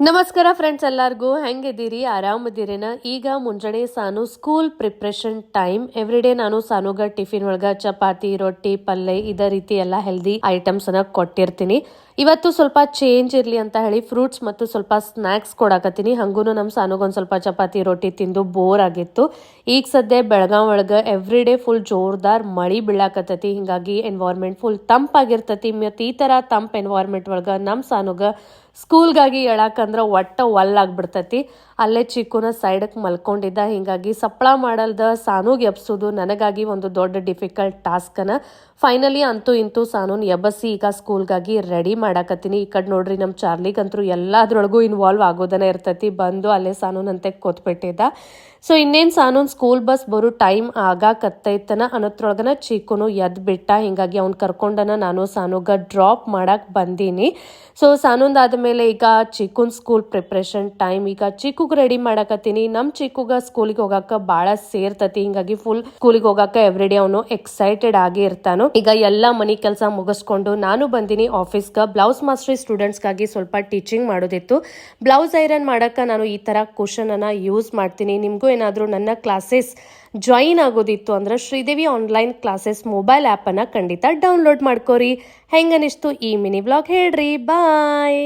ನಮಸ್ಕಾರ ಫ್ರೆಂಡ್ಸ್, ಎಲ್ಲರಿಗೂ ಹೆಂಗಿದ್ದೀರಿ? ಆರಾಮದಿರೇನ? ಈಗ ಮುಂಜಾನೆ ಸಾನು ಸ್ಕೂಲ್ ಪ್ರಿಪ್ರೇಷನ್ ಟೈಮ್. ಎವ್ರಿಡೇ ನಾನು ಸಾನುಗ ಟಿಫಿನ್ ಒಳಗ ಚಪಾತಿ, ರೊಟ್ಟಿ, ಪಲ್ಯ ಇದೇ ರೀತಿ ಎಲ್ಲ ಹೆಲ್ದಿ ಐಟಮ್ಸ್ ಅನ್ನ ಕೊಟ್ಟಿರ್ತೀನಿ. ಇವತ್ತು ಸ್ವಲ್ಪ ಚೇಂಜ್ ಇರ್ಲಿ ಅಂತ ಹೇಳಿ ಫ್ರೂಟ್ಸ್ ಮತ್ತು ಸ್ವಲ್ಪ ಸ್ನಾಕ್ಸ್ ಕೊಡಾಕತ್ತೀನಿ. ಹಂಗೂನು ನಮ್ಮ ಸಾನುಗೊಂದು ಸ್ವಲ್ಪ ಚಪಾತಿ ರೊಟ್ಟಿ ತಿಂದು ಬೋರ್ ಆಗಿತ್ತು. ಈಗ ಸದ್ಯ ಬೆಳಗಾವ್ ಒಳಗ ಎವ್ರಿಡೇ ಫುಲ್ ಜೋರ್ದಾರ್ ಮಳಿ ಬೀಳಾಕತ್ತೈತಿ. ಹಿಂಗಾಗಿ ಎನ್ವೈರ್ಮೆಂಟ್ ಫುಲ್ ತಂಪಾಗಿರ್ತೈತಿ. ಮತ್ತು ಈ ತರ ತಂಪ್ ಎನ್ವೈರ್ಮೆಂಟ್ ಒಳಗ ನಮ್ಮ ಸಾನುಗ ಸ್ಕೂಲ್ಗಾಗಿ ಹೇಳಾಕಂದ್ರೆ ಒಟ್ಟ ಒಲ್ಲಾಗ್ಬಿಡ್ತೈತಿ. ಅಲ್ಲೇ ಚಿಕ್ಕುನ ಸೈಡಕ್ಕೆ ಮಲ್ಕೊಂಡಿದ್ದ. ಹಿಂಗಾಗಿ ಸಪ್ಪಳ ಮಾಡಲ್ದ ಸಾನುಗ್ ಎಬ್ಸೋದು ನನಗಾಗಿ ಒಂದು ದೊಡ್ಡ ಡಿಫಿಕಲ್ಟ್ ಟಾಸ್ಕನ. ಫೈನಲಿ ಅಂತೂ ಇಂತೂ ಸಾನುನ್ ಎಬ್ಬಸಿ ಈಗ ಸ್ಕೂಲ್ಗಾಗಿ ರೆಡಿ ಮಾಡಾಕತ್ತೀನಿ. ಈ ಕಡೆ ನೋಡ್ರಿ, ನಮ್ಮ ಚಾರ್ಲಿಗಂತೂ ಎಲ್ಲದ್ರೊಳಗೂ ಇನ್ವಾಲ್ವ್ ಆಗೋದನ್ನ ಇರ್ತೈತಿ. ಬಂದು ಅಲ್ಲೇ ಸಾನುನಂತೆ ಕೂತ್ಬಿಟ್ಟಿದ್ದ. ಸೊ ಇನ್ನೇನು ಸಾನುನ್ ಸ್ಕೂಲ್ ಬಸ್ ಬರೋ ಟೈಮ್ ಆಗಾಕತ್ತೈತನ ಅನ್ನೋದ್ರೊಳಗನ ಚಿಕ್ಕುನು ಎದ್ದು ಬಿಟ್ಟ. ಹಿಂಗಾಗಿ ಅವ್ನು ಕರ್ಕೊಂಡನ ನಾನು ಸಾನುಗ ಡ್ರಾಪ್ ಮಾಡಕ್ ಬಂದೀನಿ. ಸೊ ಸಾನುಂದಾದ್ಮೇಲೆ ಈಗ ಚಿಕ್ಕುನ್ ಸ್ಕೂಲ್ ಪ್ರಿಪ್ರೇಷನ್ ಟೈಮ್. ಈಗ ಚಿಕ್ಕುಗ್ ರೆಡಿ ಮಾಡಾಕತ್ತೀನಿ. ನಮ್ಮ ಚಿಕ್ಕುಗ ಸ್ಕೂಲಿಗೆ ಹೋಗಾಕ ಬಾಳ ಸೇರ್ತತಿ. ಹಿಂಗಾಗಿ ಫುಲ್ ಸ್ಕೂಲಿಗೆ ಹೋಗಾಕ ಎವ್ರಿಡೇ ಅವನು ಎಕ್ಸೈಟೆಡ್ ಆಗಿ ಇರ್ತಾನು. ಈಗ ಎಲ್ಲಾ ಮನಿ ಕೆಲಸ ಮುಗಿಸ್ಕೊಂಡು ನಾನು ಬಂದಿನಿ ಆಫೀಸ್ಗೆ. ಬ್ಲೌಸ್ ಮಾಸ್ಟರಿ ಸ್ಟೂಡೆಂಟ್ಸ್ಗಾಗಿ ಸ್ವಲ್ಪ ಟೀಚಿಂಗ್ ಮಾಡೋದಿತ್ತು. ಬ್ಲೌಸ್ ಐರನ್ ಮಾಡಾಕ ನಾನು ಈ ತರ ಕುಶನ್ ಅನ್ನ ಯೂಸ್ ಮಾಡ್ತೀನಿ. ನಿಮ್ಗೂ ಏನಾದರೂ ನನ್ನ ಕ್ಲಾಸಸ್ ಜಾಯಿನ್ ಆಗೋದಿತ್ತು ಅಂದ್ರೆ Sridevi online classes mobile app ಅನ್ನ ಖಂಡಿತ ಡೌನ್ಲೋಡ್ ಮಾಡ್ಕೋರಿ. ಹೆಂಗನಿಸ್ತು ಈ ಮಿನಿ ವ್ಲಾಗ್ ಹೇಳ್ರಿ. ಬಾಯ್.